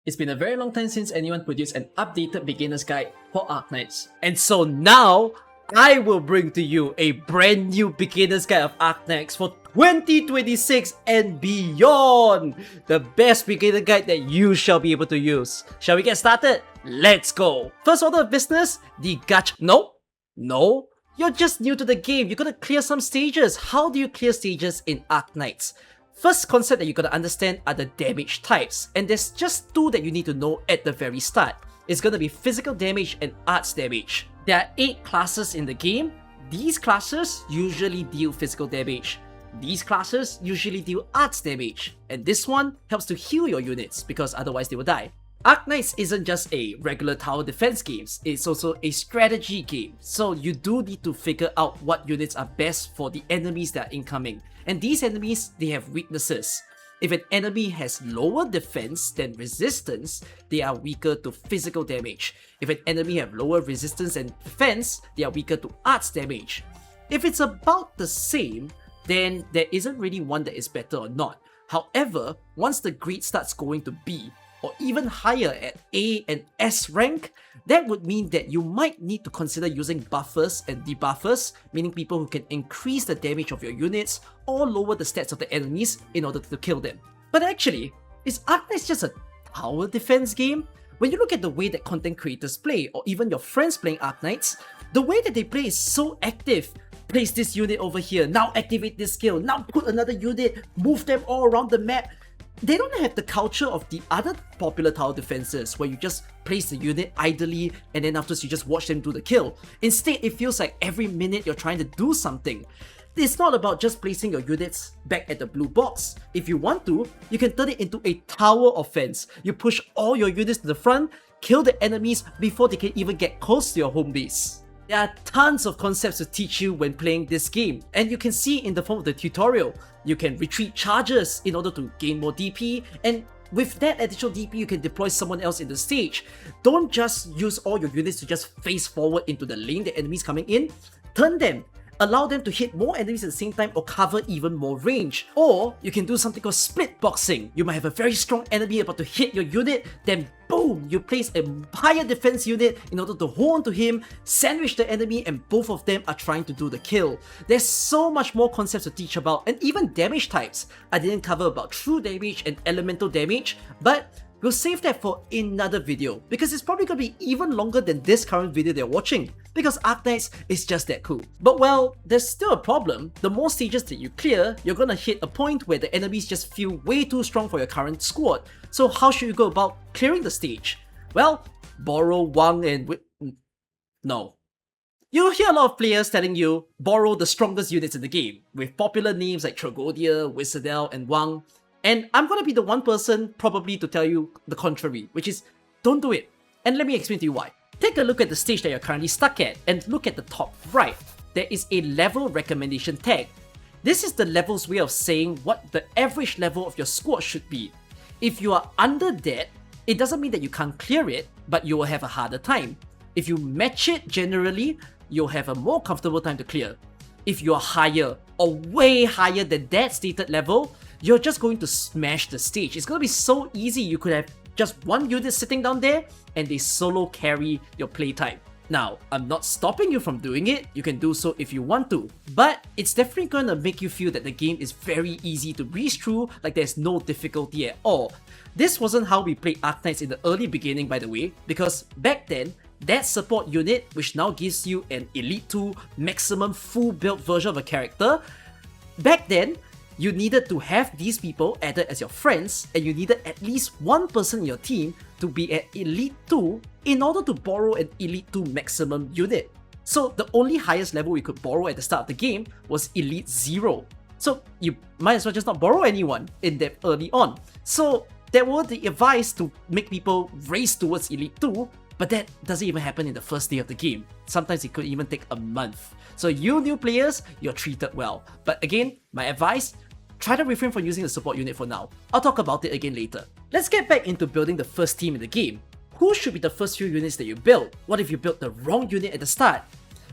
It's been a very long time since anyone produced an updated beginner's guide for Arknights. And so now, I will bring to you a brand new beginner's guide of Arknights for 2026 and beyond! The best beginner guide that you shall be able to use. Shall we get started? Let's go! First order of business, the gacha... No, you're just new to the game. You're gonna clear some stages. How do you clear stages in Arknights? First concept that you gotta understand are the damage types, and there's just two that you need to know at the very start. It's gonna be physical damage and arts damage. There are 8 classes in the game. These classes usually deal physical damage. These classes usually deal arts damage, and this one helps to heal your units because otherwise they will die. Arknights isn't just a regular tower defense game, it's also a strategy game, so you do need to figure out what units are best for the enemies that are incoming. And these enemies, they have weaknesses. If an enemy has lower defense than resistance, they are weaker to physical damage. If an enemy have lower resistance and defense, they are weaker to arts damage. If it's about the same, then there isn't really one that is better or not. However, once the grade starts going to B, or even higher at A and S rank, that would mean that you might need to consider using buffers and debuffers, meaning people who can increase the damage of your units or lower the stats of the enemies in order to kill them. But actually, is Arknights just a tower defense game? When you look at the way that content creators play, or even your friends playing Arknights, the way that they play is so active. Place this unit over here, now activate this skill, now put another unit, move them all around the map. They don't have the culture of the other popular tower defenses where you just place the unit idly and then afterwards you just watch them do the kill. Instead, it feels like every minute you're trying to do something. It's not about just placing your units back at the blue box. If you want to, you can turn it into a tower offense. You push all your units to the front, kill the enemies before they can even get close to your home base. There are tons of concepts to teach you when playing this game, and you can see in the form of the tutorial. You can retreat charges in order to gain more DP, and with that additional DP you can deploy someone else in the stage. Don't just use all your units to just face forward into the lane the enemies coming in. Turn them. Allow them to hit more enemies at the same time or cover even more range. Or you can do something called split boxing. You might have a very strong enemy about to hit your unit, then boom, you place a higher defense unit in order to hold on to him, sandwich the enemy, and both of them are trying to do the kill. There's so much more concepts to teach about, and even damage types. I didn't cover about true damage and elemental damage, but we'll save that for another video because it's probably gonna be even longer than this current video they're watching because Arknights is just that cool. But well, there's still a problem. The more stages that you clear, you're gonna hit a point where the enemies just feel way too strong for your current squad. So how should you go about clearing the stage? Well, borrow Wang and no. You'll hear a lot of players telling you, borrow the strongest units in the game, with popular names like Tragodia, Wizardel, and Wang. And I'm gonna be the one person probably to tell you the contrary, which is don't do it. And let me explain to you why. Take a look at the stage that you're currently stuck at and look at the top right. There is a level recommendation tag. This is the level's way of saying what the average level of your squad should be. If you are under that, it doesn't mean that you can't clear it, but you will have a harder time. If you match it generally, you'll have a more comfortable time to clear. If you are higher or way higher than that stated level, you're just going to smash the stage. It's going to be so easy. You could have just one unit sitting down there and they solo carry your playtime. Now, I'm not stopping you from doing it. You can do so if you want to. But it's definitely going to make you feel that the game is very easy to breeze through, like there's no difficulty at all. This wasn't how we played Arknights in the early beginning, by the way, because back then, that support unit, which now gives you an Elite 2 maximum full build version of a character, back then, you needed to have these people added as your friends, and you needed at least one person in your team to be at Elite 2 in order to borrow an Elite 2 maximum unit. So the only highest level we could borrow at the start of the game was Elite 0. So you might as well just not borrow anyone in that early on. So there were the advice to make people race towards Elite 2, but that doesn't even happen in the first day of the game. Sometimes it could even take a month. So you new players, you're treated well. But again, my advice, try to refrain from using the support unit for now. I'll talk about it again later. Let's get back into building the first team in the game. Who should be the first few units that you build? What if you built the wrong unit at the start?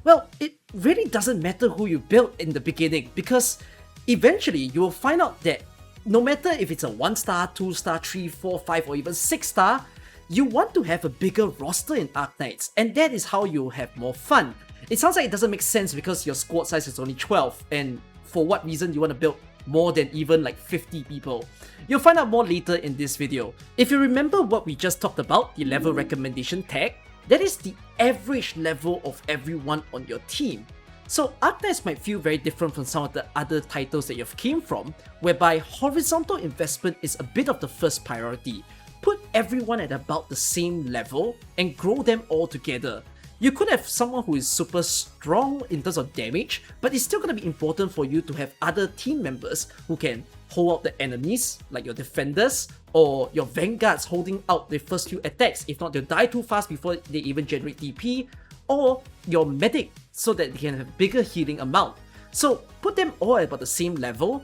Well, it really doesn't matter who you build in the beginning because eventually you will find out that no matter if it's a 1-star, 2-star, 3, 4, 5, or even 6-star, you want to have a bigger roster in Arknights, and that is how you'll have more fun. It sounds like it doesn't make sense because your squad size is only 12, and for what reason you want to build more than even like 50 people. You'll find out more later in this video. If you remember what we just talked about, the level recommendation tag, that is the average level of everyone on your team. So Arknights might feel very different from some of the other titles that you've came from, whereby horizontal investment is a bit of the first priority. Put everyone at about the same level and grow them all together. You could have someone who is super strong in terms of damage, but it's still going to be important for you to have other team members who can hold out the enemies, like your defenders, or your vanguards holding out the first few attacks. If not, they'll die too fast before they even generate DP, or your medic, so that they can have bigger healing amount. So put them all at about the same level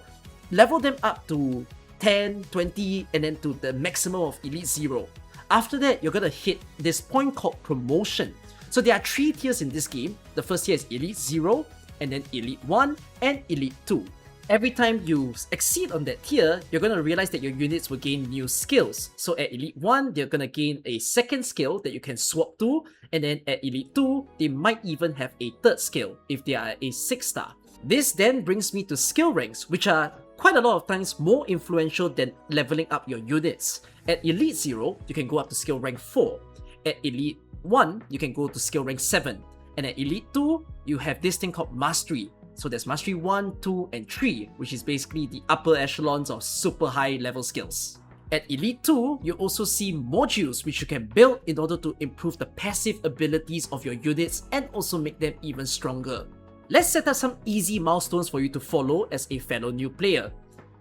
them up to 10, 20, and then to the maximum of Elite 0. After that, you're gonna hit this point called Promotion. So there are 3 tiers in this game. The first tier is Elite 0, and then Elite 1, and Elite 2. Every time you exceed on that tier, you're gonna realize that your units will gain new skills. So at Elite 1, they're gonna gain a second skill that you can swap to, and then at Elite 2, they might even have a third skill if they are a 6-star. This then brings me to skill ranks, which are quite a lot of times more influential than leveling up your units. At Elite 0, you can go up to skill rank 4. At Elite 1, you can go to skill rank 7. And at Elite 2, you have this thing called Mastery. So there's Mastery 1, 2, and 3, which is basically the upper echelons of super high level skills. At Elite 2, you also see modules which you can build in order to improve the passive abilities of your units and also make them even stronger. Let's set up some easy milestones for you to follow as a fellow new player.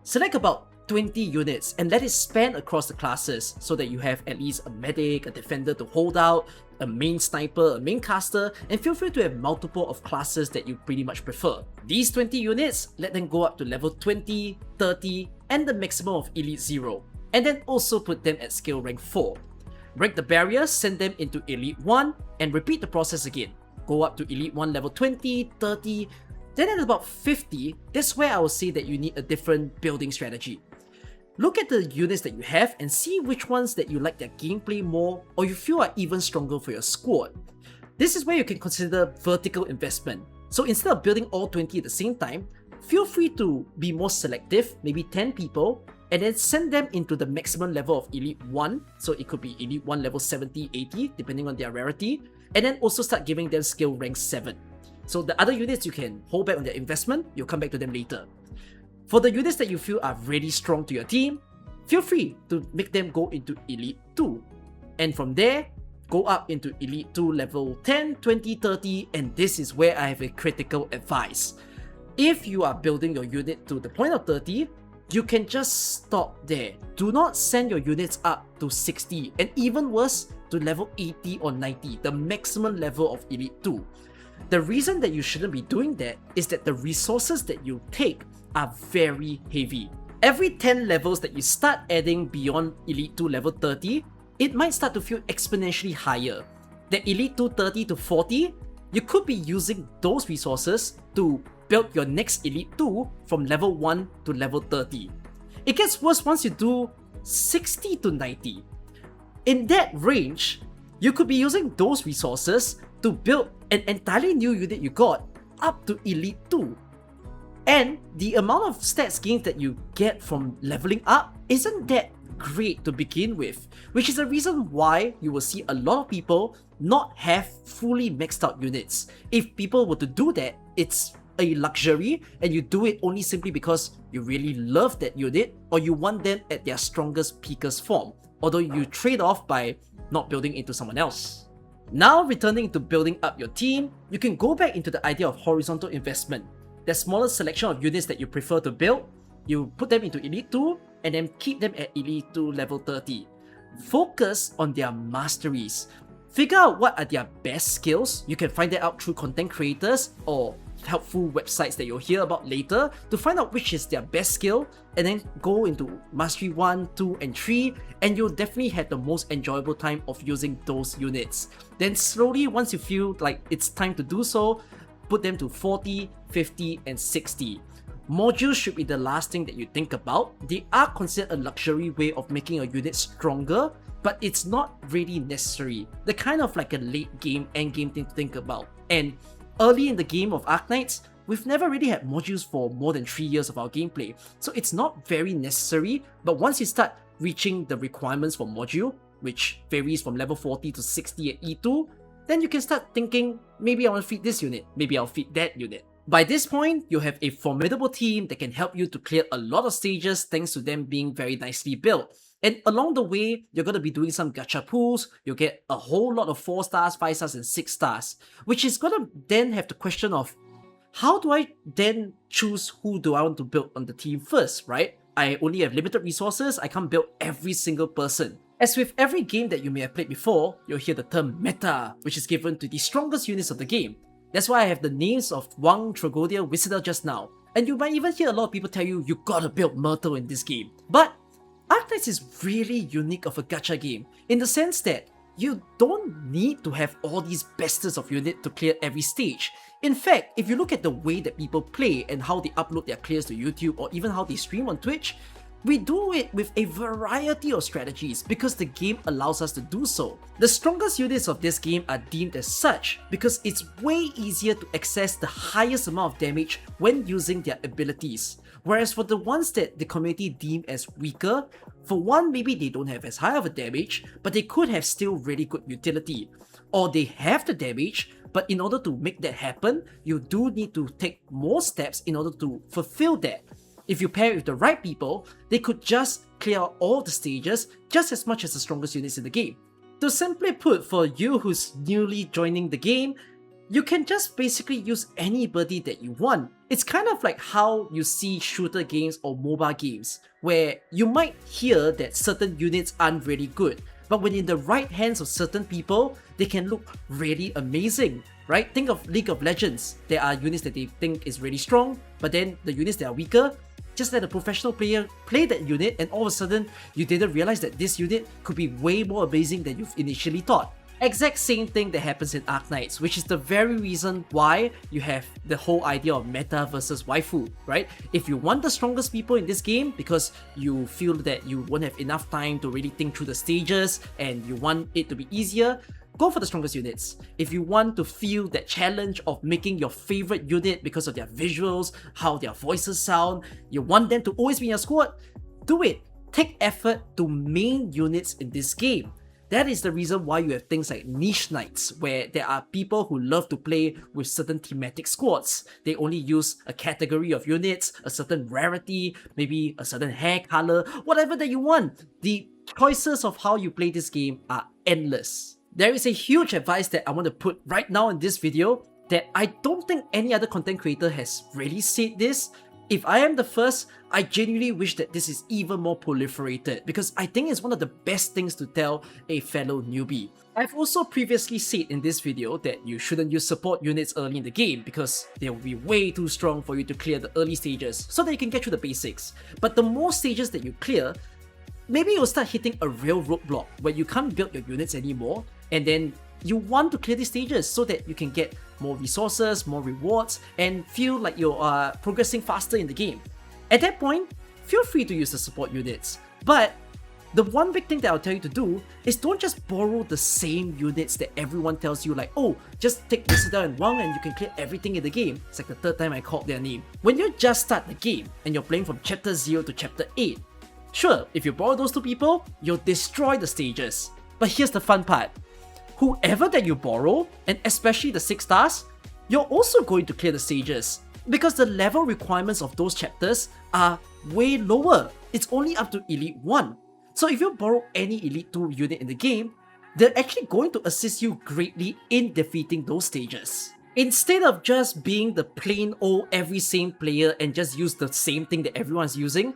Select about 20 units and let it span across the classes so that you have at least a medic, a defender to hold out, a main sniper, a main caster, and feel free to have multiple of classes that you pretty much prefer. These 20 units, let them go up to level 20, 30, and the maximum of Elite 0, and then also put them at skill rank 4. Break the barriers, send them into Elite 1, and repeat the process again. Go up to Elite 1 level 20, 30, then at about 50, that's where I will say that you need a different building strategy. Look at the units that you have and see which ones that you like their gameplay more or you feel are even stronger for your squad. This is where you can consider vertical investment. So instead of building all 20 at the same time, feel free to be more selective, maybe 10 people, and then send them into the maximum level of Elite 1, so it could be Elite 1 level 70, 80, depending on their rarity, and then also start giving them skill rank 7. So the other units you can hold back on their investment, you'll come back to them later. For the units that you feel are really strong to your team, feel free to make them go into Elite 2. And from there, go up into Elite 2 level 10, 20, 30, and this is where I have a critical advice. If you are building your unit to the point of 30, you can just stop there. Do not send your units up to 60, and even worse, to level 80 or 90, the maximum level of Elite 2. The reason that you shouldn't be doing that is that the resources that you take are very heavy. Every 10 levels that you start adding beyond Elite 2 level 30, it might start to feel exponentially higher. The Elite 2 30 to 40, you could be using those resources to build your next Elite 2 from level 1 to level 30. It gets worse once you do 60 to 90. In that range, you could be using those resources to build an entirely new unit you got up to Elite 2. And the amount of stats gains that you get from leveling up isn't that great to begin with, which is the reason why you will see a lot of people not have fully maxed out units. If people were to do that, it's a luxury and you do it only simply because you really love that unit or you want them at their strongest peakest form, although you trade off by not building into someone else. Now returning to building up your team, you can go back into the idea of horizontal investment. The smaller selection of units that you prefer to build, you put them into Elite 2 and then keep them at Elite 2 level 30. Focus on their masteries. Figure out what are their best skills. You can find that out through content creators or helpful websites that you'll hear about later to find out which is their best skill, and then go into Mastery 1, 2, and 3, and you'll definitely have the most enjoyable time of using those units. Then slowly, once you feel like it's time to do so, put them to 40, 50, and 60. modules should be the last thing that you think about. They are considered a luxury way of making your unit stronger, but it's not really necessary. They're kind of like a late game, end game thing to think about. And early in the game of Arknights, we've never really had modules for more than 3 years of our gameplay, so it's not very necessary. But once you start reaching the requirements for module, which varies from level 40 to 60 at E2, then you can start thinking, maybe I want to feed this unit, maybe I'll feed that unit. By this point, you have a formidable team that can help you to clear a lot of stages thanks to them being very nicely built. And along the way, you're going to be doing some gacha pools, you'll get a whole lot of 4 stars, 5 stars and 6 stars, which is going to then have the question of, how do I then choose who do I want to build on the team first, right? I only have limited resources, I can't build every single person. As with every game that you may have played before, you'll hear the term meta, which is given to the strongest units of the game. That's why I have the names of Wang, Tragodia, Wizarder just now. And you might even hear a lot of people tell you gotta build Myrtle in this game. But Arknights is really unique of a gacha game, in the sense that you don't need to have all these besties of unit to clear every stage. In fact, if you look at the way that people play and how they upload their clears to YouTube or even how they stream on Twitch, we do it with a variety of strategies because the game allows us to do so. The strongest units of this game are deemed as such because it's way easier to access the highest amount of damage when using their abilities. Whereas for the ones that the community deem as weaker, for one, maybe they don't have as high of a damage, but they could have still really good utility. Or they have the damage, but in order to make that happen, you do need to take more steps in order to fulfill that. If you pair it with the right people, they could just clear out all the stages just as much as the strongest units in the game. To simply put, for you who's newly joining the game, you can just basically use anybody that you want. It's kind of like how you see shooter games or mobile games, where you might hear that certain units aren't really good, but when in the right hands of certain people, they can look really amazing, right? Think of League of Legends. There are units that they think is really strong, but then the units that are weaker, just let a professional player play that unit and all of a sudden, you didn't realize that this unit could be way more amazing than you've initially thought. Exact same thing that happens in Arknights, which is the very reason why you have the whole idea of meta versus waifu, right? If you want the strongest people in this game because you feel that you won't have enough time to really think through the stages and you want it to be easier, go for the strongest units. If you want to feel that challenge of making your favorite unit because of their visuals, how their voices sound, you want them to always be in your squad, do it. Take effort to main units in this game. That is the reason why you have things like niche nights, where there are people who love to play with certain thematic squads. They only use a category of units, a certain rarity, maybe a certain hair color, whatever that you want. The choices of how you play this game are endless. There is a huge advice that I want to put right now in this video that I don't think any other content creator has really said this. If I am the first, I genuinely wish that this is even more proliferated because I think it's one of the best things to tell a fellow newbie. I've also previously said in this video that you shouldn't use support units early in the game because they will be way too strong for you to clear the early stages so that you can get through the basics. But the more stages that you clear, maybe you'll start hitting a real roadblock where you can't build your units anymore, and then you want to clear these stages so that you can get more resources, more rewards, and feel like you are progressing faster in the game. At that point, feel free to use the support units. But the one big thing that I'll tell you to do is don't just borrow the same units that everyone tells you like, oh, just take Wizarder and Wang and you can clear everything in the game. It's like the third time I called their name. When you just start the game and you're playing from chapter 0 to chapter 8, sure, if you borrow those two people, you'll destroy the stages. But here's the fun part. Whoever that you borrow, and especially the 6 stars, you're also going to clear the stages because the level requirements of those chapters are way lower. It's only up to Elite 1. So if you borrow any Elite 2 unit in the game, they're actually going to assist you greatly in defeating those stages. Instead of just being the plain old every same player and just use the same thing that everyone's using,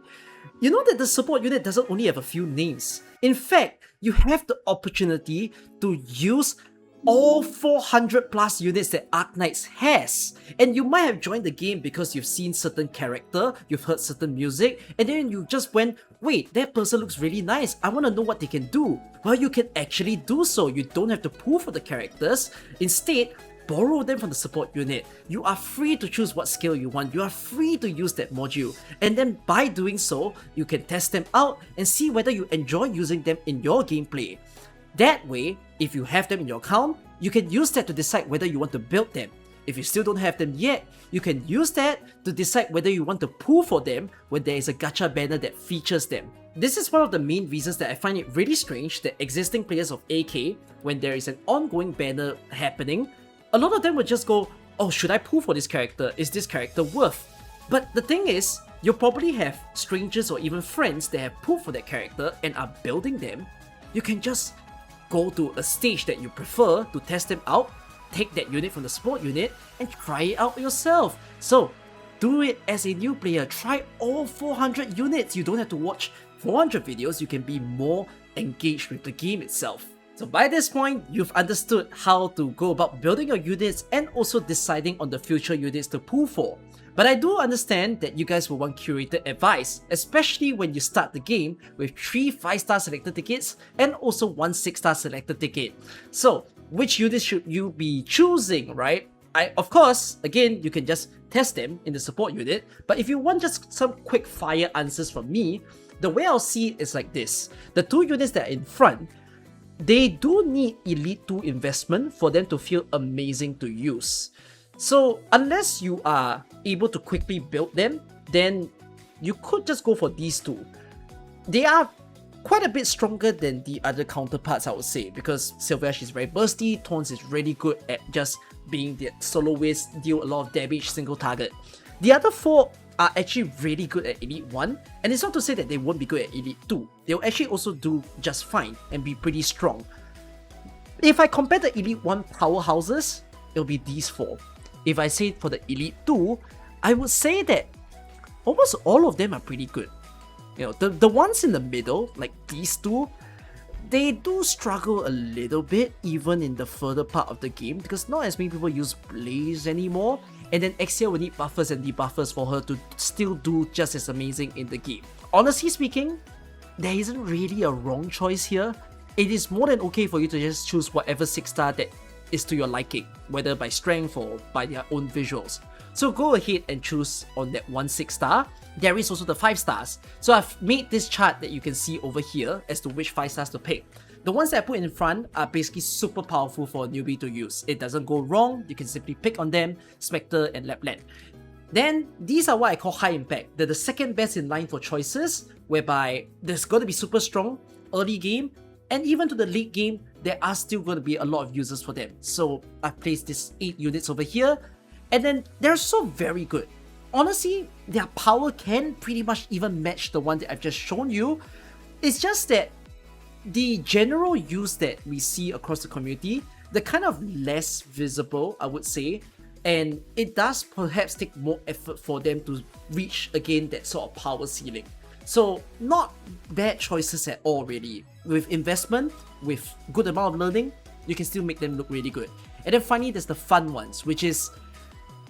you know that the support unit doesn't only have a few names. In fact, you have the opportunity to use all 400 plus units that Arknights has. And you might have joined the game because you've seen certain character, you've heard certain music, and then you just went, wait, that person looks really nice, I want to know what they can do. Well, you can actually do so. You don't have to pull for the characters. Instead, borrow them from the support unit. You are free to choose what skill you want. You are free to use that module. And then by doing so, you can test them out and see whether you enjoy using them in your gameplay. That way, if you have them in your account, you can use that to decide whether you want to build them. If you still don't have them yet, you can use that to decide whether you want to pull for them when there is a gacha banner that features them. This is one of the main reasons that I find it really strange that existing players of AK, when there is an ongoing banner happening, a lot of them would just go, oh, should I pull for this character? Is this character worth? But the thing is, you'll probably have strangers or even friends that have pulled for that character and are building them. You can just go to a stage that you prefer to test them out, take that unit from the support unit and try it out yourself. So do it as a new player, try all 400 units. You don't have to watch 400 videos, you can be more engaged with the game itself. So by this point, you've understood how to go about building your units and also deciding on the future units to pull for. But I do understand that you guys will want curated advice, especially when you start the game with 3 5-star selector tickets and also 1 6-star selector ticket. So which units should you be choosing, right? Of course, again, you can just test them in the support unit, but if you want just some quick fire answers from me, the way I'll see it is like this. The 2 units that are in front, they do need Elite 2 investment for them to feel amazing to use. So unless you are able to quickly build them, then you could just go for these 2. They are quite a bit stronger than the other counterparts, I would say, because Sylvash is very bursty, Tons is really good at just being the soloist, deal a lot of damage, single target. The other 4 are actually really good at Elite 1, and it's not to say that they won't be good at Elite 2. They'll actually also do just fine and be pretty strong. If I compare the Elite 1 powerhouses, it'll be these 4. If I say for the Elite 2, I would say that almost all of them are pretty good. You know, the ones in the middle, like these 2, they do struggle a little bit even in the further part of the game because not as many people use Blaze anymore, and then Exia will need buffers and debuffers for her to still do just as amazing in the game. Honestly speaking, there isn't really a wrong choice here. It is more than okay for you to just choose whatever 6-star that is to your liking, whether by strength or by their own visuals. So go ahead and choose on that 1 6-star. There is also the 5 stars. So I've made this chart that you can see over here as to which 5 stars to pick. The ones that I put in front are basically super powerful for a newbie to use. It doesn't go wrong, you can simply pick on them, Spectre and Lapland. Then these are what I call high impact. They're the second best in line for choices, whereby there's going to be super strong early game, and even to the late game, there are still going to be a lot of users for them. So I've placed these 8 units over here, and then they're so very good. Honestly, their power can pretty much even match the one that I've just shown you. It's just that the general use that we see across the community, they're kind of less visible, I would say, and it does perhaps take more effort for them to reach again that sort of power ceiling. So not bad choices at all really. With investment, with good amount of learning, you can still make them look really good. And then finally there's the fun ones, which is,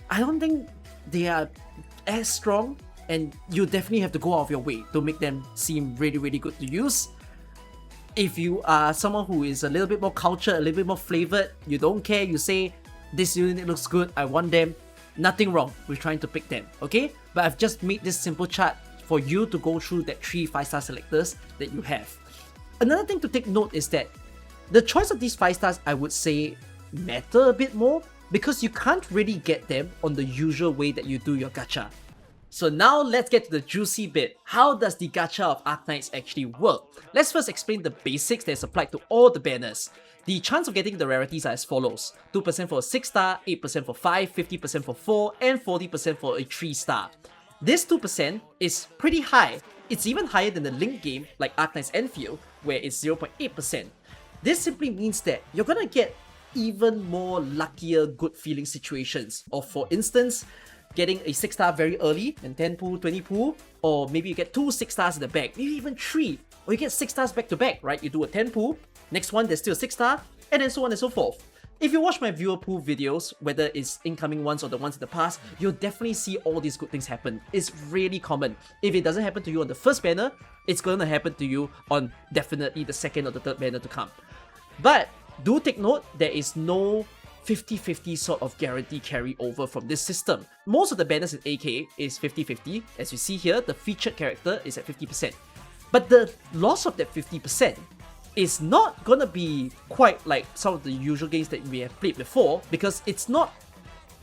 I don't think they are as strong, and you definitely have to go out of your way to make them seem really, really good to use. If you are someone who is a little bit more cultured, a little bit more flavored, you don't care, you say, this unit looks good, I want them, nothing wrong with trying to pick them, okay? But I've just made this simple chart for you to go through that 3 5-star selectors that you have. Another thing to take note is that the choice of these 5 stars, I would say, matter a bit more because you can't really get them on the usual way that you do your gacha. So now let's get to the juicy bit. How does the gacha of Arknights actually work? Let's first explain the basics that is applied to all the banners. The chance of getting the rarities are as follows: 2% for a 6-star, 8% for 5, 50% for 4, and 40% for a 3-star. This 2% is pretty high. It's even higher than the link game like Arknights Enfield, where it's 0.8%. This simply means that you're gonna get even more luckier good feeling situations, or for instance, getting a 6-star very early and 10 pull, 20 pull, or maybe you get 2 6-stars in the back, maybe even 3, or you get 6 stars back to back, right? You do a 10 pull, next one there's still a 6-star, and then so on and so forth. If you watch my viewer pool videos, whether it's incoming ones or the ones in the past, you'll definitely see all these good things happen. It's really common. If it doesn't happen to you on the first banner, it's going to happen to you on definitely the second or the third banner to come. But do take note, there is no 50-50 sort of guarantee carry over from this system. Most of the banners in AK is 50-50. As you see here, the featured character is at 50%. But the loss of that 50% is not gonna be quite like some of the usual games that we have played before, because it's not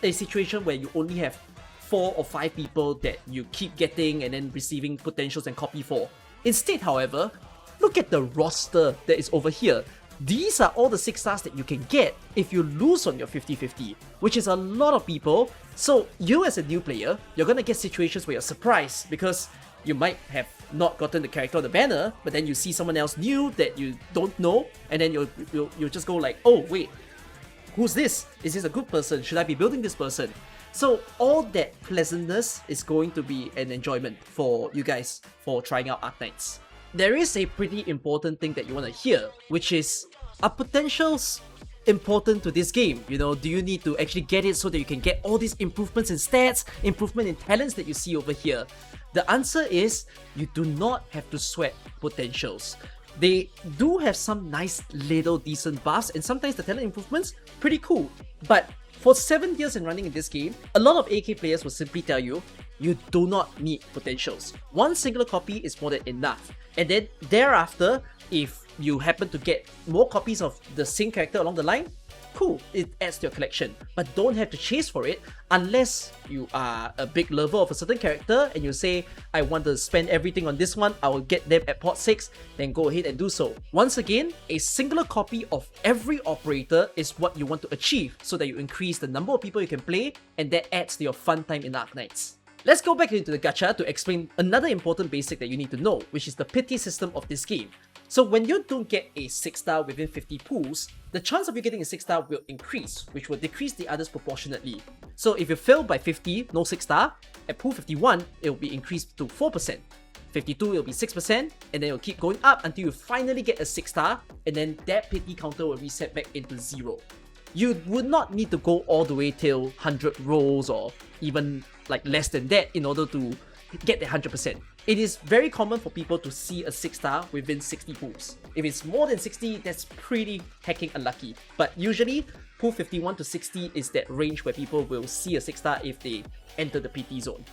a situation where you only have 4 or 5 people that you keep getting and then receiving potentials and copy for. Instead, however, look at the roster that is over here. These are all the 6 stars that you can get if you lose on your 50-50, which is a lot of people. So you as a new player, you're gonna get situations where you're surprised because you might have not gotten the character on the banner, but then you see someone else new that you don't know, and then you'll just go like, oh wait, who's this? Is this a good person? Should I be building this person? So all that pleasantness is going to be an enjoyment for you guys for trying out Arknights. There is a pretty important thing that you want to hear, which is, are potentials important to this game? You know, do you need to actually get it so that you can get all these improvements in stats, improvement in talents that you see over here? The answer is, you do not have to sweat potentials. They do have some nice little decent buffs, and sometimes the talent improvements, pretty cool. But for 7 years in running in this game, a lot of AK players will simply tell you, you do not need potentials. One singular copy is more than enough. And then thereafter, if you happen to get more copies of the same character along the line, cool, it adds to your collection. But don't have to chase for it unless you are a big lover of a certain character and you say, I want to spend everything on this one, I will get them at port 6, then go ahead and do so. Once again, a singular copy of every operator is what you want to achieve so that you increase the number of people you can play, and that adds to your fun time in Arknights. Let's go back into the gacha to explain another important basic that you need to know, which is the pity system of this game. So when you don't get a 6-star within 50 pools, the chance of you getting a 6-star will increase, which will decrease the others proportionately. So if you fail by 50, no 6-star, at pool 51, it will be increased to 4%. 52 it will be 6%, and then it will keep going up until you finally get a 6-star, and then that pity counter will reset back into 0. You would not need to go all the way till 100 rolls or even like less than that in order to get the 100%. It is very common for people to see a 6-star within 60 pools. If it's more than 60, that's pretty hecking unlucky. But usually, pool 51 to 60 is that range where people will see a 6-star if they enter the pity zone.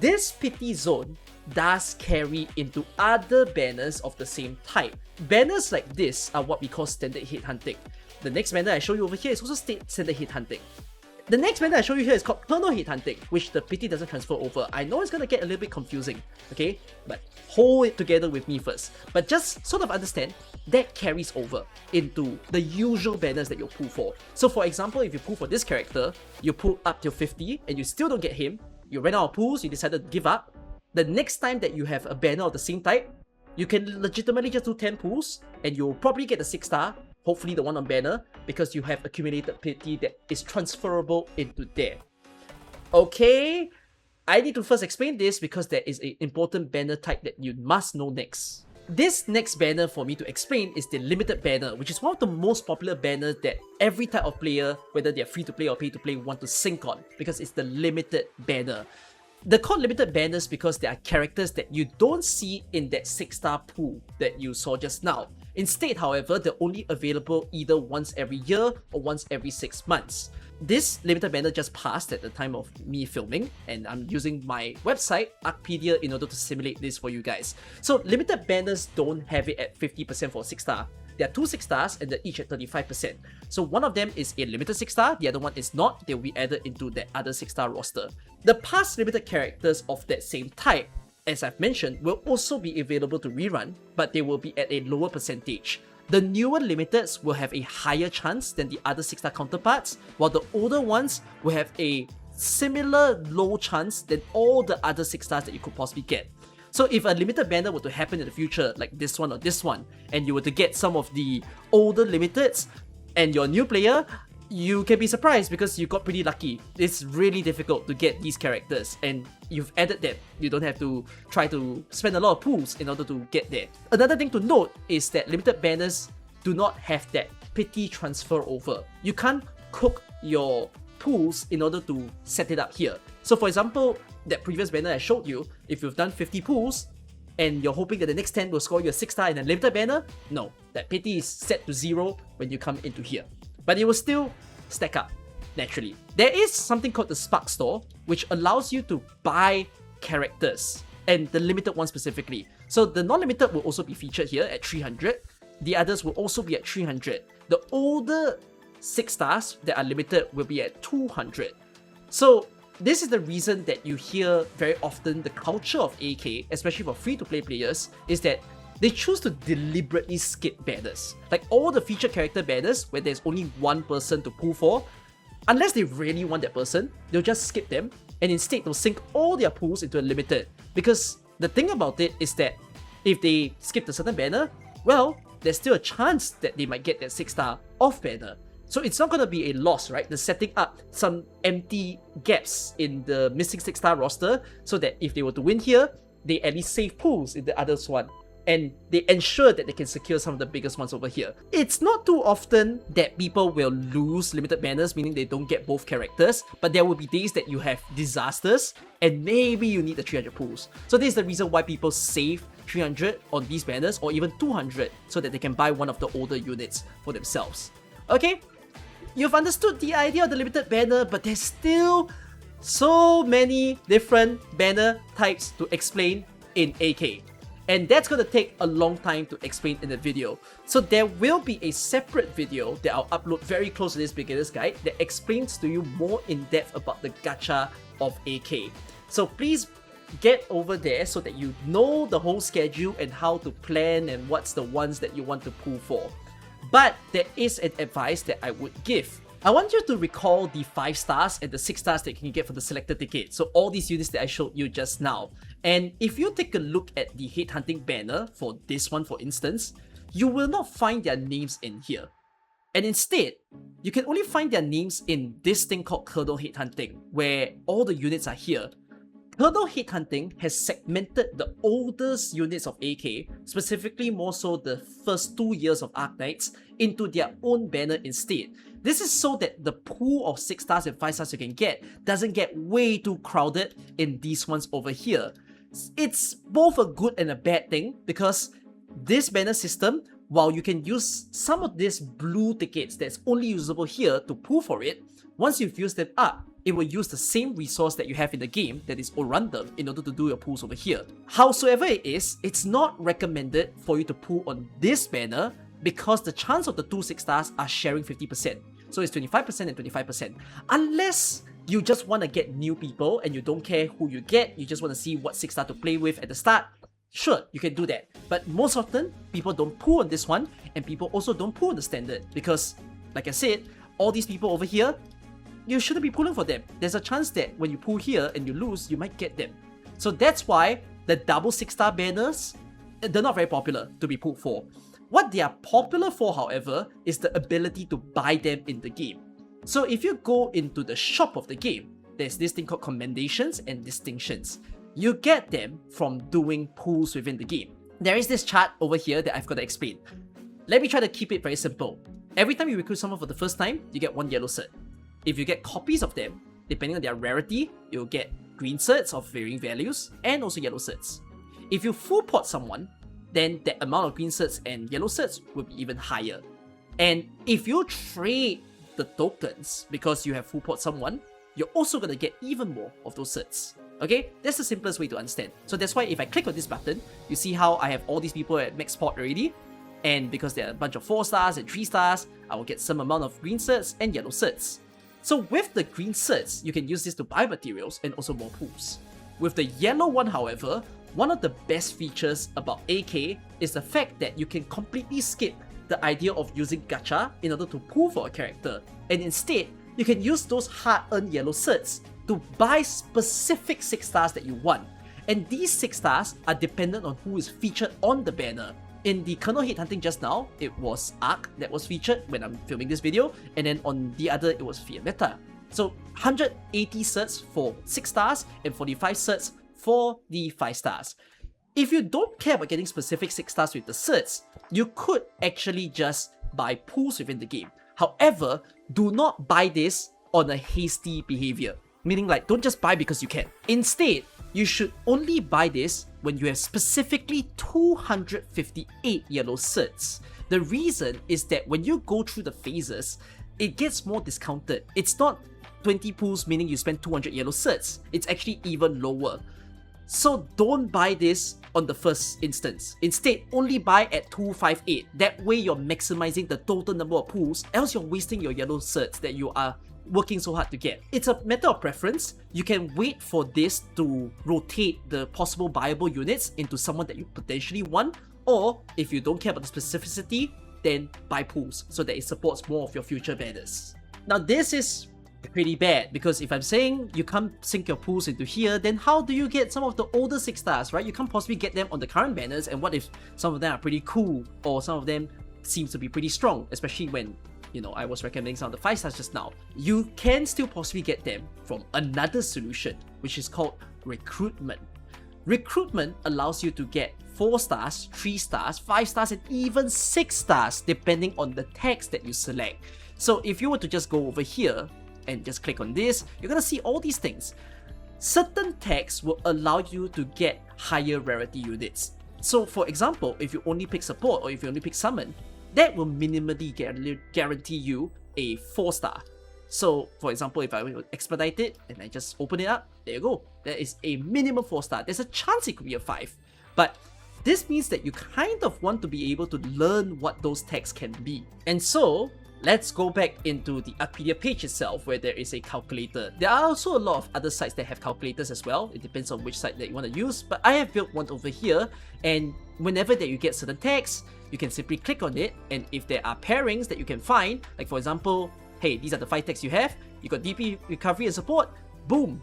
This pity zone does carry into other banners of the same type. Banners like this are what we call standard hit hunting. The next banner I show you over here is also standard hit hunting. The next banner I show you here is called Kernel Hit Hunting, which the pity doesn't transfer over. I know it's gonna get a little bit confusing, okay? But hold it together with me first. But just sort of understand, that carries over into the usual banners that you'll pull for. So for example, if you pull for this character, you pull up till 50 and you still don't get him, you ran out of pulls, you decided to give up. The next time that you have a banner of the same type, you can legitimately just do 10 pulls and you'll probably get the 6-star, hopefully the one on banner, because you have accumulated pity that is transferable into there. Okay, I need to first explain this because there is an important banner type that you must know next. This next banner for me to explain is the limited banner, which is one of the most popular banners that every type of player, whether they're free to play or pay to play, want to sync on, because it's the limited banner. They're called limited banners because they are characters that you don't see in that 6-star pool that you saw just now. Instead, however, they're only available either once every year or once every 6 months. This limited banner just passed at the time of me filming, and I'm using my website, Arkpedia, in order to simulate this for you guys. So limited banners don't have it at 50% for a 6-star. There are 2 6-stars and they're each at 35%. So one of them is a limited 6-star, the other one is not. They'll be added into that other 6-star roster. The past limited characters of that same type, as I've mentioned, will also be available to rerun, but they will be at a lower percentage. The newer limiteds will have a higher chance than the other 6-star counterparts, while the older ones will have a similar low chance than all the other 6-stars that you could possibly get. So if a limited banner were to happen in the future, like this one or this one, and you were to get some of the older limiteds, and you're a new player, you can be surprised because you got pretty lucky. It's really difficult to get these characters, and you've added them. You don't have to try to spend a lot of pools in order to get there. Another thing to note is that limited banners do not have that pity transfer over. You can't cook your pools in order to set it up here. So for example, that previous banner I showed you, if you've done 50 pools, and you're hoping that the next 10 will score you a 6-star in a limited banner, no, that pity is set to 0 when you come into here. But it will still stack up naturally. There is something called the Spark Store, which allows you to buy characters, and the limited one specifically. So the non-limited will also be featured here at 300. The others will also be at 300. The older 6 stars that are limited will be at 200. So this is the reason that you hear very often the culture of AK, especially for free-to-play players, is that they choose to deliberately skip banners. Like all the featured character banners where there's only one person to pull for, unless they really want that person, they'll just skip them, and instead they'll sink all their pulls into a limited. Because the thing about it is that if they skip a certain banner, well, there's still a chance that they might get that 6 star off banner. So it's not going to be a loss, right? They're setting up some empty gaps in the missing 6 star roster so that if they were to win here, they at least save pulls in the others one. And they ensure that they can secure some of the biggest ones over here. It's not too often that people will lose limited banners, meaning they don't get both characters, but there will be days that you have disasters and maybe you need the 300 pulls. So this is the reason why people save 300 on these banners or even 200 so that they can buy one of the older units for themselves. Okay, you've understood the idea of the limited banner, but there's still so many different banner types to explain in AK. And that's going to take a long time to explain in the video. So there will be a separate video that I'll upload very close to this beginner's guide that explains to you more in depth about the gacha of AK. So please get over there so that you know the whole schedule and how to plan and what's the ones that you want to pull for. But there is an advice that I would give. I want you to recall the 5 stars and the 6 stars that you can get for the Selector Ticket. So all these units that I showed you just now. And if you take a look at the headhunting banner for this one, for instance, you will not find their names in here. And instead, you can only find their names in this thing called Kernel Headhunting, where all the units are here. Kernel Headhunting has segmented the oldest units of AK, specifically more so the first 2 years of Arknights, into their own banner instead. This is so that the pool of 6 stars and 5 stars you can get doesn't get way too crowded in these ones over here. It's both a good and a bad thing because this banner system, while you can use some of these blue tickets that's only usable here to pull for it, once you've used them up, it will use the same resource that you have in the game, that is Orundum, in order to do your pulls over here. Howsoever it is, it's not recommended for you to pull on this banner because the chance of the 2 6 stars are sharing 50%. So it's 25% and 25%. Unless you just want to get new people and you don't care who you get, you just want to see what 6 star to play with at the start, sure, you can do that. But most often, people don't pull on this one, and people also don't pull on the standard because, like I said, all these people over here, you shouldn't be pulling for them. There's a chance that when you pull here and you lose, you might get them. So that's why the double 6 star banners, they're not very popular to be pulled for. What they are popular for, however, is the ability to buy them in the game. So if you go into the shop of the game, there's this thing called commendations and distinctions. You get them from doing pulls within the game. There is this chart over here that I've got to explain. Let me try to keep it very simple. Every time you recruit someone for the first time, you get 1 yellow cert. If you get copies of them, depending on their rarity, you'll get green certs of varying values and also yellow certs. If you full pot someone, then that amount of green certs and yellow certs will be even higher. And if you trade the tokens because you have full pot someone, you're also going to get even more of those certs. Okay, that's the simplest way to understand. So that's why if I click on this button, you see how I have all these people at max pot already. And because there are a bunch of 4 stars and 3 stars, I will get some amount of green certs and yellow certs. So with the green certs, you can use this to buy materials and also more pools. With the yellow one, however, one of the best features about AK is the fact that you can completely skip the idea of using gacha in order to pull for a character, and instead, you can use those hard-earned yellow certs to buy specific 6 stars that you want. And these 6 stars are dependent on who is featured on the banner. In the Kernel Headhunting just now, it was Ark that was featured when I'm filming this video, and then on the other, it was Fear Meta. So 180 certs for 6 stars and 45 certs for the 5 stars. If you don't care about getting specific 6 stars with the certs, you could actually just buy pools within the game. However, do not buy this on a hasty behavior. Meaning like, don't just buy because you can. Instead, you should only buy this when you have specifically 258 yellow certs. The reason is that when you go through the phases, it gets more discounted. It's not 20 pools meaning you spend 200 yellow certs. It's actually even lower. So don't buy this on the first instance. Instead, only buy at 258. That way you're maximizing the total number of pools, else you're wasting your yellow certs that you are working so hard to get. It's a matter of preference. You can wait for this to rotate the possible buyable units into someone that you potentially want, or if you don't care about the specificity, then buy pools so that it supports more of your future banners. Now this is pretty bad, because if I'm saying you can't sync your pools into here, then how do you get some of the older 6 stars, right? You can't possibly get them on the current banners, and what if some of them are pretty cool, or some of them seems to be pretty strong, especially when, you know, I was recommending some of the 5 stars just now. You can still possibly get them from another solution, which is called Recruitment. Recruitment allows you to get 4 stars, 3 stars, 5 stars, and even 6 stars depending on the tags that you select. So if you were to just go over here and just click on this, you're gonna see all these things. Certain tags will allow you to get higher rarity units. So for example, if you only pick support or if you only pick summon, that will minimally guarantee you a 4 star. So for example, if I will expedite it and I just open it up, there you go. That is a minimum 4 star. There's a chance it could be a 5. But this means that you kind of want to be able to learn what those tags can be. And so let's go back into the Arknights page itself, where there is a calculator. There are also a lot of other sites that have calculators as well. It depends on which site that you want to use, but I have built one over here, and whenever that you get certain tags, you can simply click on it, and if there are pairings that you can find, like for example, hey, these are the 5 tags you have, you got DP, recovery and support, boom!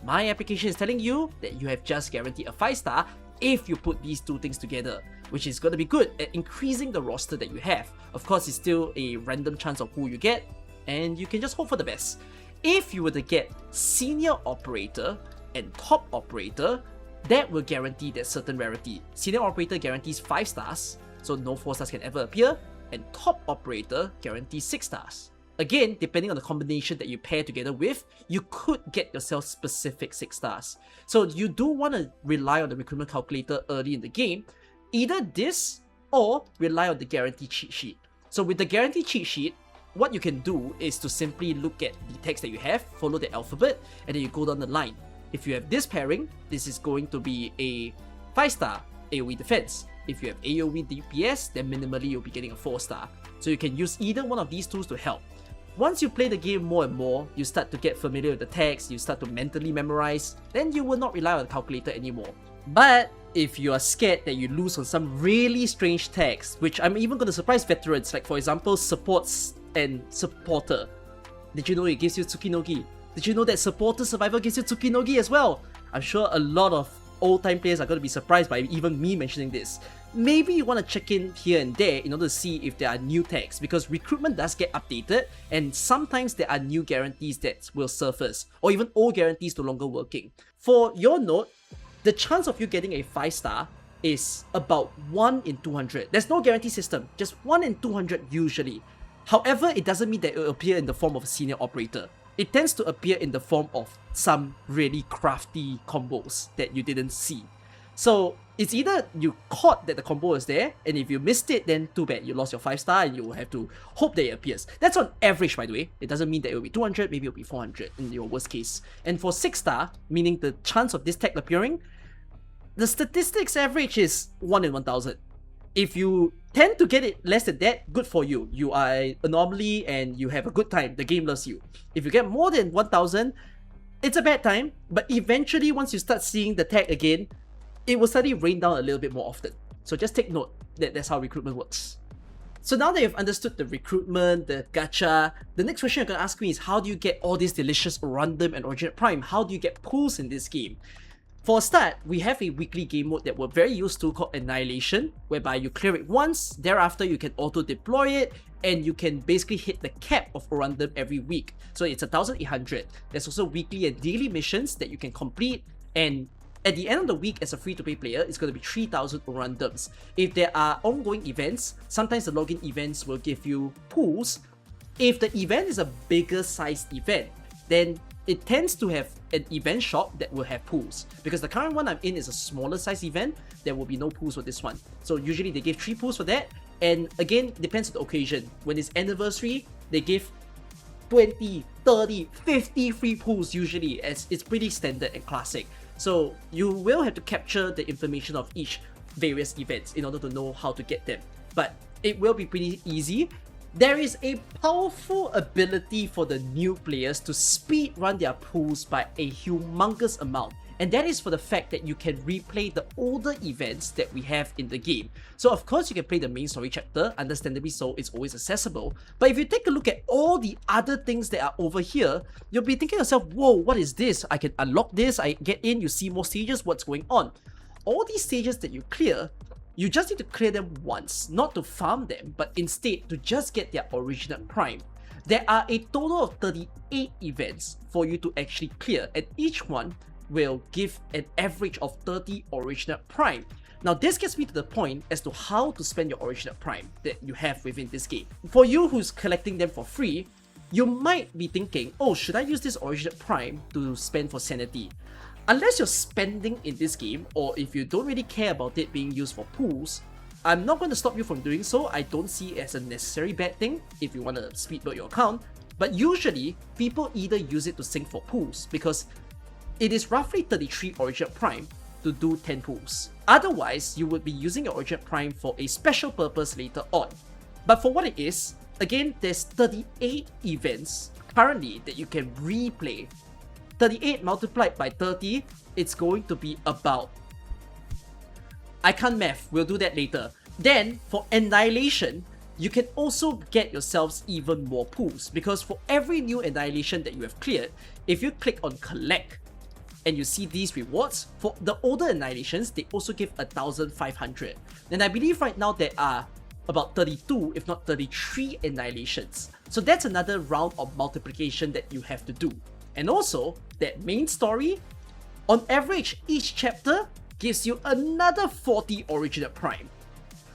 My application is telling you that you have just guaranteed a 5 star if you put these 2 things together, which is going to be good at increasing the roster that you have. Of course, it's still a random chance of who you get, and you can just hope for the best. If you were to get Senior Operator and Top Operator, that will guarantee that certain rarity. Senior Operator guarantees 5 stars, so no 4 stars can ever appear, and Top Operator guarantees 6 stars. Again, depending on the combination that you pair together with, you could get yourself specific 6 stars. So you do want to rely on the recruitment calculator early in the game. Either this or rely on the guarantee cheat sheet. So with the guarantee cheat sheet, what you can do is to simply look at the text that you have, follow the alphabet, and then you go down the line. If you have this pairing, this is going to be a 5 star AoE defense. If you have AoE DPS, then minimally you'll be getting a 4 star. So you can use either one of these tools to help. Once you play the game more and more, you start to get familiar with the text, you start to mentally memorize, then you will not rely on the calculator anymore. But if you are scared that you lose on some really strange tags, which I'm even going to surprise veterans, like for example, supports and supporter. Did you know it gives you Tsukinogi? Did you know that supporter survivor gives you Tsukinogi as well? I'm sure a lot of old-time players are going to be surprised by even me mentioning this. Maybe you want to check in here and there in order to see if there are new tags, because recruitment does get updated and sometimes there are new guarantees that will surface, or even old guarantees no longer working. For your note, the chance of you getting a 5 star is about 1 in 200. There's no guarantee system, just 1 in 200 usually. However, it doesn't mean that it will appear in the form of a senior operator. It tends to appear in the form of some really crafty combos that you didn't see. So it's either you caught that the combo is there, and if you missed it, then too bad, you lost your 5 star and you will have to hope that it appears. That's on average, by the way. It doesn't mean that it will be 200, maybe it will be 400 in your worst case. And for 6 star, meaning the chance of this tag appearing, the statistics average is 1 in 1000. If you tend to get it less than that, good for you. You are an anomaly and you have a good time. The game loves you. If you get more than 1000, it's a bad time, but eventually once you start seeing the tag again, it will suddenly rain down a little bit more often. So just take note that that's how recruitment works. So now that you've understood the recruitment, the gacha, the next question you're going to ask me is, how do you get all these delicious Orundum and Originite Prime? How do you get pulls in this game? For a start, we have a weekly game mode that we're very used to called Annihilation, whereby you clear it once, thereafter you can auto-deploy it, and you can basically hit the cap of Orundum every week. So it's 1,800. There's also weekly and daily missions that you can complete, and at the end of the week, as a free-to-play player, it's going to be 3,000 Orundums. If there are ongoing events, sometimes the login events will give you pools. If the event is a bigger sized event, then it tends to have an event shop that will have pools. Because the current one I'm in is a smaller size event, there will be no pools for this one. So usually they give 3 pools for that. And again, it depends on the occasion. When it's anniversary, they give 20, 30, 50 free pools usually, as it's pretty standard and classic. So you will have to capture the information of each various events in order to know how to get them. But it will be pretty easy. There is a powerful ability for the new players to speed run their pools by a humongous amount. And that is for the fact that you can replay the older events that we have in the game. So of course you can play the main story chapter, understandably so, it's always accessible. But if you take a look at all the other things that are over here, you'll be thinking to yourself, whoa, what is this? I can unlock this, I get in, you see more stages, what's going on? All these stages that you clear, you just need to clear them once, not to farm them, but instead to just get their Originite Prime. There are a total of 38 events for you to actually clear, and each one will give an average of 30 Originite Prime. Now this gets me to the point as to how to spend your Originite Prime that you have within this game. For you who's collecting them for free, you might be thinking, oh, should I use this Originite Prime to spend for sanity? Unless you're spending in this game, or if you don't really care about it being used for pools, I'm not going to stop you from doing so. I don't see it as a necessary bad thing if you want to speed build your account. But usually, people either use it to sync for pools because it is roughly 33 Originite Prime to do 10 pools. Otherwise, you would be using your Originite Prime for a special purpose later on. But for what it is, again, there's 38 events currently that you can replay. 38 multiplied by 30, it's going to be about... I can't math, we'll do that later. Then, for Annihilation, you can also get yourselves even more pools, because for every new Annihilation that you have cleared, if you click on Collect, and you see these rewards, for the older Annihilations, they also give 1,500. And I believe right now there are about 32, if not 33 Annihilations. So that's another round of multiplication that you have to do. And also, that main story, on average, each chapter gives you another 40 Originite Prime.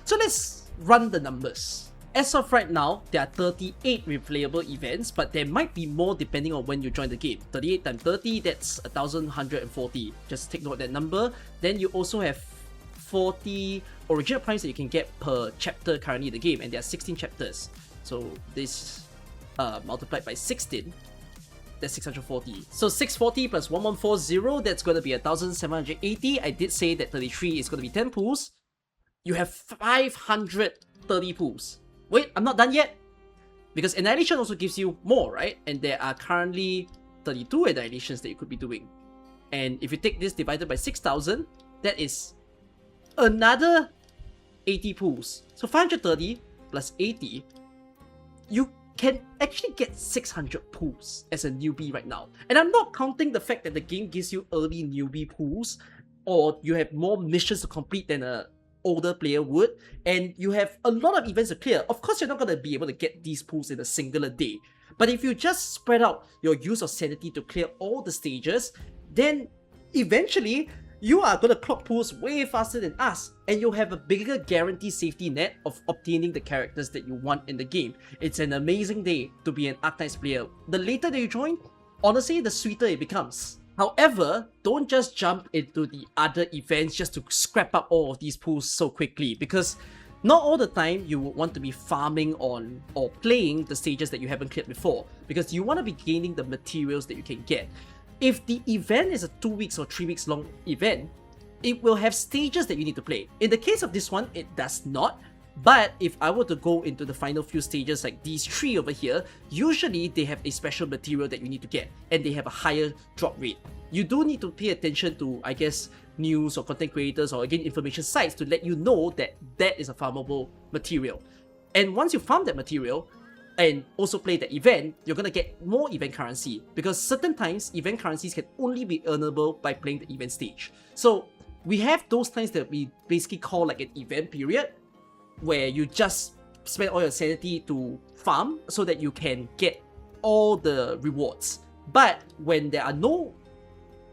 So let's run the numbers. As of right now, there are 38 replayable events, but there might be more depending on when you join the game. 38 times 30, that's 1,140. Just take note of that number. Then you also have 40 Originite Primes that you can get per chapter currently in the game, and there are 16 chapters. So this multiplied by 16, that's 640. So 640 plus 1140, that's going to be 1,780. I did say that 33 is going to be 10 pools. You have 530 pools. Wait, I'm not done yet. Because Annihilation also gives you more, right? And there are currently 32 Annihilations that you could be doing. And if you take this divided by 6,000, that is another 80 pools. So 530 plus 80, you can actually get 600 pools as a newbie right now. And I'm not counting the fact that the game gives you early newbie pools, or you have more missions to complete than a older player would, and you have a lot of events to clear. Of course, you're not going to be able to get these pools in a singular day. But if you just spread out your use of sanity to clear all the stages, then eventually you are going to clock pools way faster than us, and you'll have a bigger guaranteed safety net of obtaining the characters that you want in the game. It's an amazing day to be an Arknights player. The later that you join, honestly, the sweeter it becomes. However, don't just jump into the other events just to scrap up all of these pools so quickly, because not all the time you would want to be farming on or playing the stages that you haven't cleared before, because you want to be gaining the materials that you can get. If the event is a 2 weeks or 3 weeks long event, it will have stages that you need to play. In the case of this one, it does not. But if I were to go into the final few stages like these 3 over here, usually they have a special material that you need to get, and they have a higher drop rate. You do need to pay attention to, I guess, news or content creators or again information sites to let you know that that is a farmable material. And once you farm that material and also play the event, you're gonna get more event currency, because certain times event currencies can only be earnable by playing the event stage. So we have those times that we basically call like an event period, where you just spend all your sanity to farm so that you can get all the rewards. But when there are no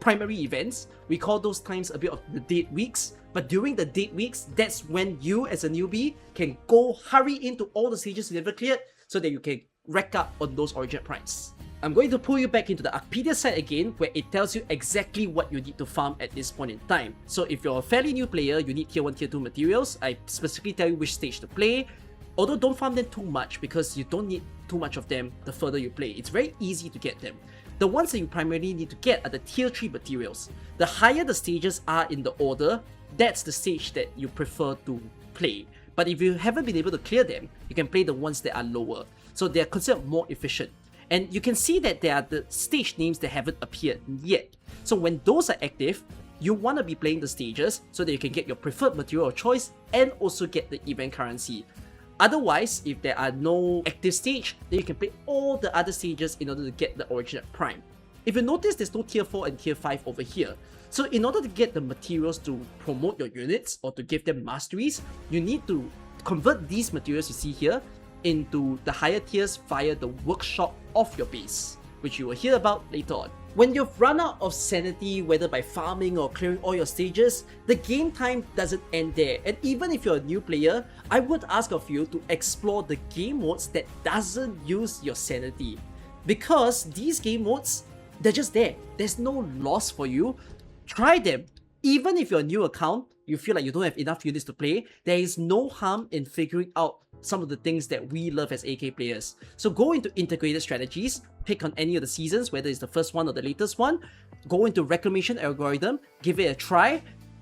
primary events, we call those times a bit of the dead weeks. But during the dead weeks, that's when you as a newbie can go hurry into all the stages you never cleared so that you can rack up on those Originite Primes. I'm going to pull you back into the Arcpedia site again, where it tells you exactly what you need to farm at this point in time. So if you're a fairly new player, you need tier 1, tier 2 materials. I specifically tell you which stage to play. Although don't farm them too much because you don't need too much of them the further you play. It's very easy to get them. The ones that you primarily need to get are the tier 3 materials. The higher the stages are in the order, that's the stage that you prefer to play. But if you haven't been able to clear them, you can play the ones that are lower. So they are considered more efficient. And you can see that there are the stage names that haven't appeared yet. So when those are active, you want to be playing the stages so that you can get your preferred material of choice and also get the event currency. Otherwise, if there are no active stage, then you can play all the other stages in order to get the Originite Prime. If you notice, there's no tier 4 and tier 5 over here. So in order to get the materials to promote your units or to give them masteries, you need to convert these materials you see here into the higher tiers via the workshop of your base, which you will hear about later on. When you've run out of sanity, whether by farming or clearing all your stages, the game time doesn't end there. And even if you're a new player, I would ask of you to explore the game modes that doesn't use your sanity. Because these game modes, they're just there. There's no loss for you. Try them. Even if you're a new account, you feel like you don't have enough units to play, there is no harm in figuring out some of the things that we love as AK players. So go into integrated strategies, pick on any of the seasons, whether it's the first one or the latest one, go into reclamation algorithm, give it a try.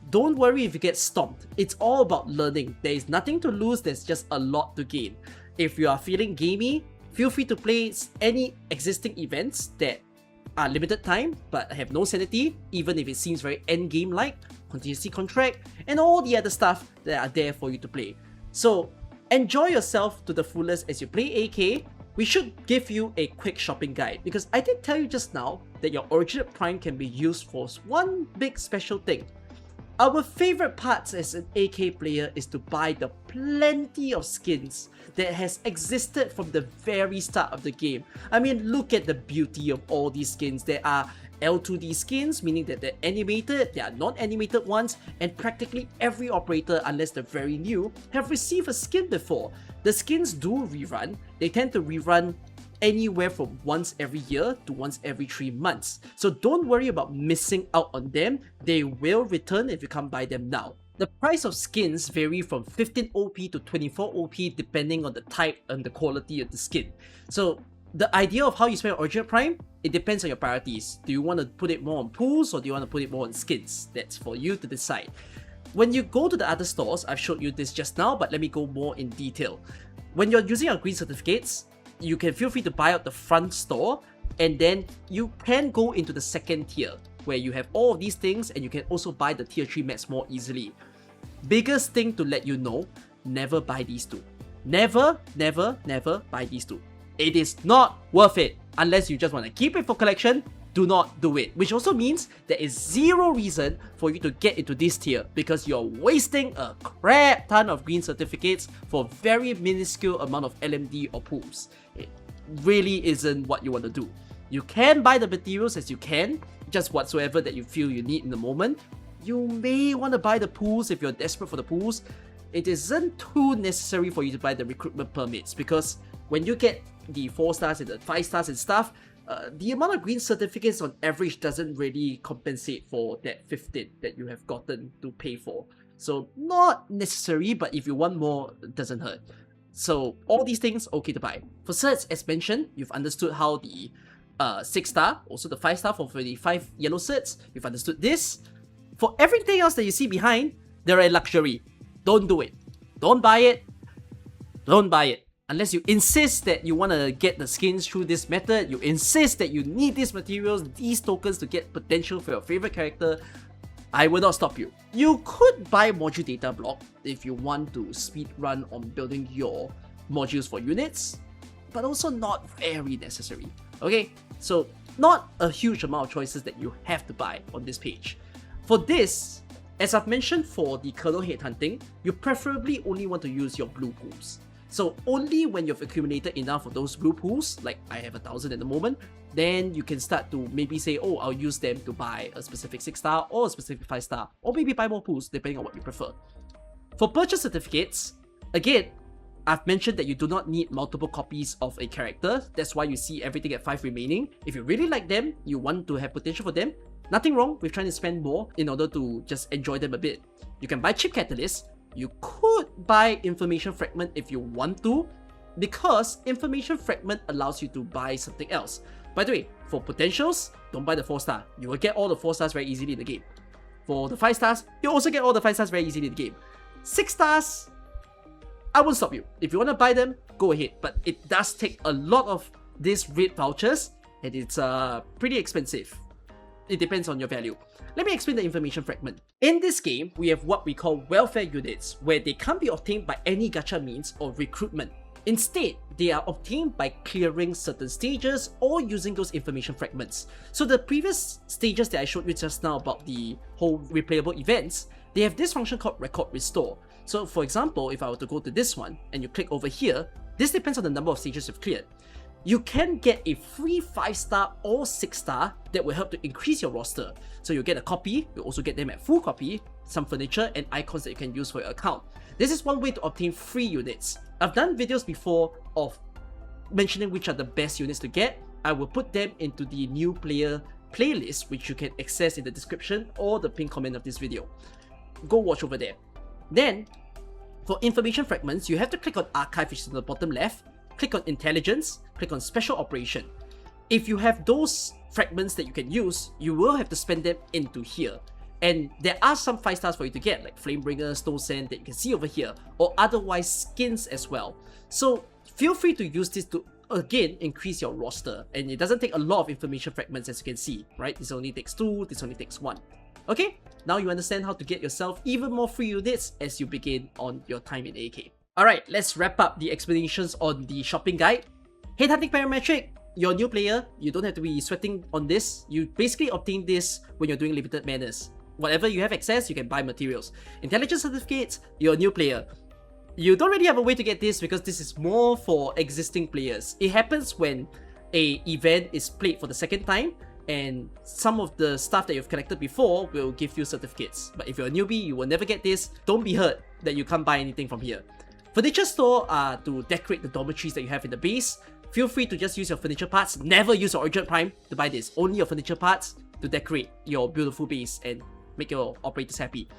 Don't worry if you get stomped. It's all about learning. There is nothing to lose, there's just a lot to gain. If you are feeling gamey, feel free to play any existing events that are limited time but have no sanity, even if it seems very endgame like, contingency contract, and all the other stuff that are there for you to play. So enjoy yourself to the fullest as you play AK. We should give you a quick shopping guide because I did tell you just now that your Originite Prime can be used for one big special thing. Our favorite parts as an AK player is to buy the plenty of skins that has existed from the very start of the game. I mean, look at the beauty of all these skins. There are L2D skins, meaning that they're animated, there are non-animated ones, and practically every operator, unless they're very new, have received a skin before. The skins do rerun. They tend to rerun anywhere from once every year to once every 3 months. So don't worry about missing out on them. They will return if you come buy them now. The price of skins vary from 15 OP to 24 OP depending on the type and the quality of the skin. So the idea of how you spend Originite Prime, it depends on your priorities. Do you want to put it more on pools or do you want to put it more on skins? That's for you to decide. When you go to the other stores, I've showed you this just now, but let me go more in detail. When you're using our green certificates, you can feel free to buy out the front store, and then you can go into the second tier where you have all of these things and you can also buy the tier 3 mats more easily. Biggest thing to let you know, never buy these two. Never buy these two. It is not worth it. Unless you just want to keep it for collection, do not do it. Which also means there is zero reason for you to get into this tier because you're wasting a crap ton of green certificates for a very minuscule amount of LMD or pools. It really isn't what you want to do. You can buy the materials as you can, just whatsoever that you feel you need in the moment. You may want to buy the pools if you're desperate for the pools. It isn't too necessary for you to buy the recruitment permits because when you get the 4 stars and the 5 stars and stuff, the amount of green certificates on average doesn't really compensate for that 15 that you have gotten to pay for. So not necessary, but if you want more, it doesn't hurt. So all these things, okay to buy. For certs, as mentioned, you've understood how the 6 star, also the 5 star for the 5 yellow certs, you've understood this. For everything else that you see behind, they're a luxury. Don't do it. Don't buy it. Don't buy it. Unless you insist that you want to get the skins through this method, you insist that you need these materials, these tokens to get potential for your favorite character, I will not stop you. You could buy module data block if you want to speed run on building your modules for units, but also not very necessary. Okay, so not a huge amount of choices that you have to buy on this page. For this, as I've mentioned for the kernel headhunting, you preferably only want to use your blue pools. So only when you've accumulated enough of those blue pools, like I have 1,000 at the moment, then you can start to maybe say, oh, I'll use them to buy a specific 6 star or a specific 5 star, or maybe buy more pools depending on what you prefer. For purchase certificates, again, I've mentioned that you do not need multiple copies of a character. That's why you see everything at 5 remaining. If you really like them, you want to have potential for them, nothing wrong with trying to spend more in order to just enjoy them a bit. You can buy cheap catalysts, You could buy Information Fragment if you want to, because Information Fragment allows you to buy something else. By the way, for potentials, don't buy the 4-star. You will get all the 4 stars very easily in the game. For the 5 stars, you also get all the 5 stars very easily in the game. 6 stars, I won't stop you. If you want to buy them, go ahead. But it does take a lot of these red vouchers, and it's pretty expensive. It depends on your value. Let me explain the Information Fragment. In this game, we have what we call welfare units, where they can't be obtained by any gacha means or recruitment. Instead, they are obtained by clearing certain stages or using those information fragments. So the previous stages that I showed you just now about the whole replayable events, they have this function called record restore. So for example, if I were to go to this one and you click over here, this depends on the number of stages you've cleared. You can get a free 5-star or 6-star that will help to increase your roster. So you'll get a copy, you'll also get them at full copy, some furniture and icons that you can use for your account. This is one way to obtain free units. I've done videos before of mentioning which are the best units to get. I will put them into the new player playlist, which you can access in the description or the pinned comment of this video. Go watch over there. Then, for information fragments, you have to click on Archive, which is on the bottom left, click on Intelligence, click on Special Operation. If you have those fragments that you can use, you will have to spend them into here. And there are some 5 stars for you to get, like Flamebringer, Snow Sand that you can see over here, or otherwise skins as well. So feel free to use this to, again, increase your roster. And it doesn't take a lot of information fragments, as you can see, right? This only takes 2, this only takes 1. Okay, now you understand how to get yourself even more free units as you begin on your time in AK. Alright, let's wrap up the explanations on the shopping guide. Headhunting Parametric, you're a new player, you don't have to be sweating on this. You basically obtain this when you're doing limited manners. Whatever you have access, you can buy materials. Intelligence Certificates, you're a new player. You don't really have a way to get this because this is more for existing players. It happens when an event is played for the second time and some of the stuff that you've collected before will give you certificates. But if you're a newbie, you will never get this. Don't be hurt that you can't buy anything from here. Furniture store are to decorate the dormitories that you have in the base. Feel free to just use your furniture parts. Never use your Originite Prime to buy this. Only your furniture parts to decorate your beautiful base and make your operators happy.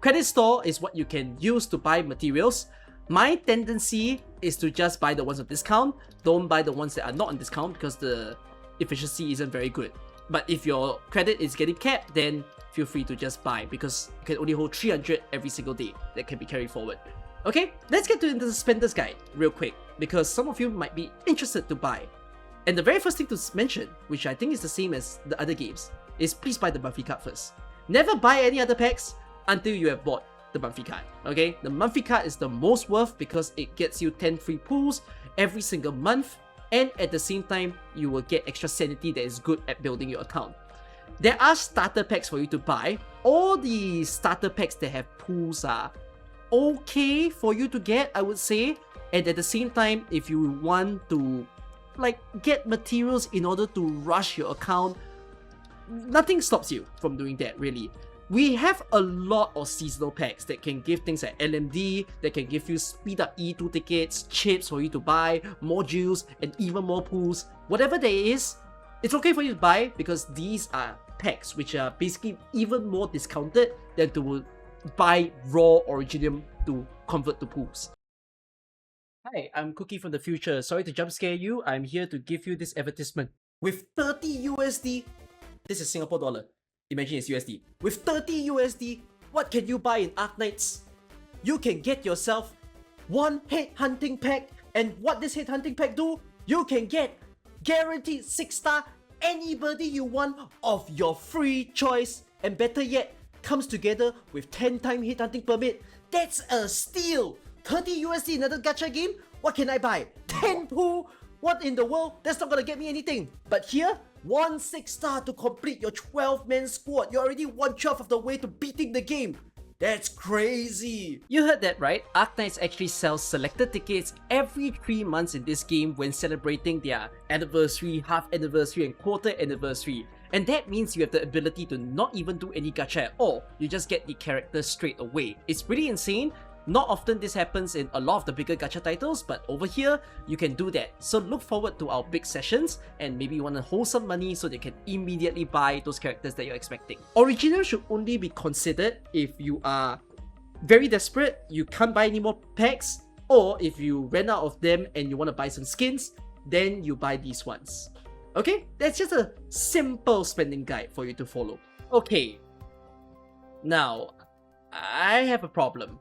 Credit store is what you can use to buy materials. My tendency is to just buy the ones on discount. Don't buy the ones that are not on discount because the efficiency isn't very good. But if your credit is getting capped, then feel free to just buy because you can only hold 300 every single day that can be carried forward. Okay, let's get to the Spender's Guide real quick because some of you might be interested to buy. And the very first thing to mention, which I think is the same as the other games, is please buy the monthly card first. Never buy any other packs until you have bought the monthly card, okay? The monthly card is the most worth because it gets you 10 free pulls every single month, and at the same time, you will get extra sanity that is good at building your account. There are starter packs for you to buy. All the starter packs that have pulls are okay for you to get, I would say, and at the same time, if you want to like get materials in order to rush your account, nothing stops you from doing that, really. We have a lot of seasonal packs that can give things like LMD, that can give you speed up E2 tickets, chips for you to buy, modules, and even more pools. Whatever there is, it's okay for you to buy because these are packs which are basically even more discounted than to buy raw Originium to convert to pools. Hi, I'm Cookie from the future. Sorry to jump scare you. I'm here to give you this advertisement. With 30 USD, this is Singapore dollar. Imagine it's USD. With 30 USD, what can you buy in Arknights? You can get yourself one headhunting pack, and what this headhunting pack do? You can get guaranteed 6-star anybody you want of your free choice, and better yet, comes together with 10-time headhunting permit. That's a steal! 30 USD another gacha game? What can I buy? 10 pool? What in the world? That's not gonna get me anything. But here, one 6-star to complete your 12-man squad. You're already 1/12 of the way to beating the game. That's crazy! You heard that right? Arknights actually sells selector tickets every 3 months in this game when celebrating their anniversary, half anniversary, and quarter anniversary. And that means you have the ability to not even do any gacha at all. You just get the character straight away. It's pretty insane. Not often this happens in a lot of the bigger gacha titles, but over here, you can do that. So look forward to our big sessions, and maybe you want to hold some money so they can immediately buy those characters that you're expecting. Original should only be considered if you are very desperate, you can't buy any more packs, or if you ran out of them and you want to buy some skins, then you buy these ones. Okay, that's just a simple spending guide for you to follow. Okay, now I have a problem.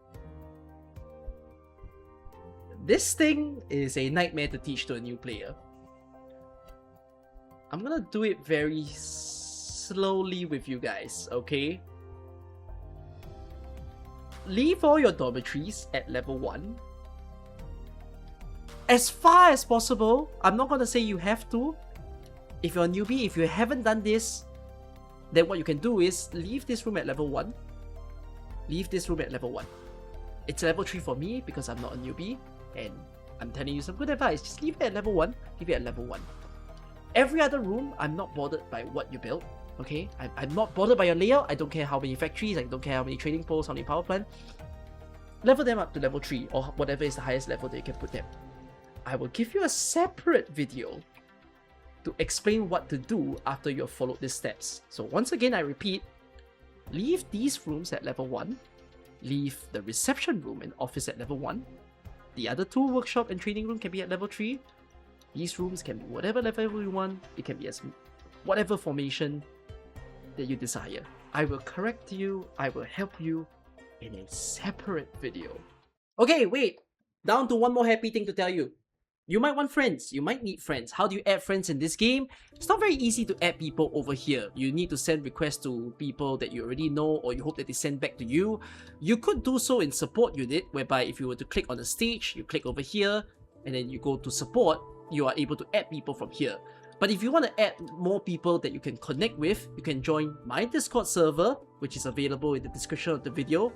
This thing is a nightmare to teach to a new player. I'm gonna do it very slowly with you guys, okay? Leave all your dormitories at level 1. As far as possible, I'm not gonna say you have to. If you're a newbie, if you haven't done this, then what you can do is leave this room at level 1. Leave this room at level 1. It's level 3 for me because I'm not a newbie, and I'm telling you some good advice. Just leave it at level 1. Leave it at level 1. Every other room, I'm not bothered by what you built. Okay? I'm not bothered by your layout. I don't care how many factories, I don't care how many trading posts, how many power plant. Level them up to level 3 or whatever is the highest level that you can put them. I will give you a separate video to explain what to do after you have followed these steps. So once again, I repeat, leave these rooms at level 1. Leave the reception room and office at level 1. The other 2 workshop and training room can be at level 3. These rooms can be whatever level you want. It can be as whatever formation that you desire. I will correct you. I will help you in a separate video. Okay, wait. Down to one more happy thing to tell you. You might want friends. You might need friends. How do you add friends in this game? It's not very easy to add people over here. You need to send requests to people that you already know, or you hope that they send back to you. You could do so in support unit, whereby if you were to click on the stage, you click over here, and then you go to support, you are able to add people from here. But if you want to add more people that you can connect with, you can join my Discord server, which is available in the description of the video.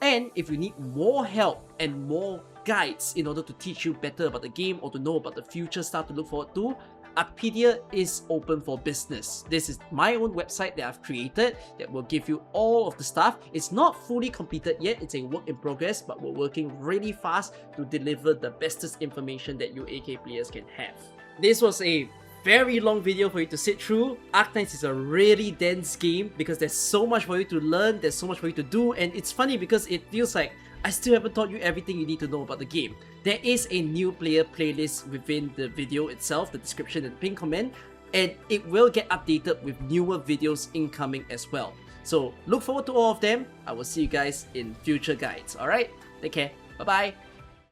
And if you need more help and more guides in order to teach you better about the game or to know about the future stuff to look forward to, Arkpedia is open for business. This is my own website that I've created that will give you all of the stuff. It's not fully completed yet, it's a work in progress, but we're working really fast to deliver the bestest information that you AK players can have. This was a very long video for you to sit through. Arknights is a really dense game because there's so much for you to learn, there's so much for you to do, and it's funny because it feels like I still haven't taught you everything you need to know about the game. There is a new player playlist within the video itself, the description and the pinned comment, and it will get updated with newer videos incoming as well. So look forward to all of them. I will see you guys in future guides. Alright? Take care. Bye bye.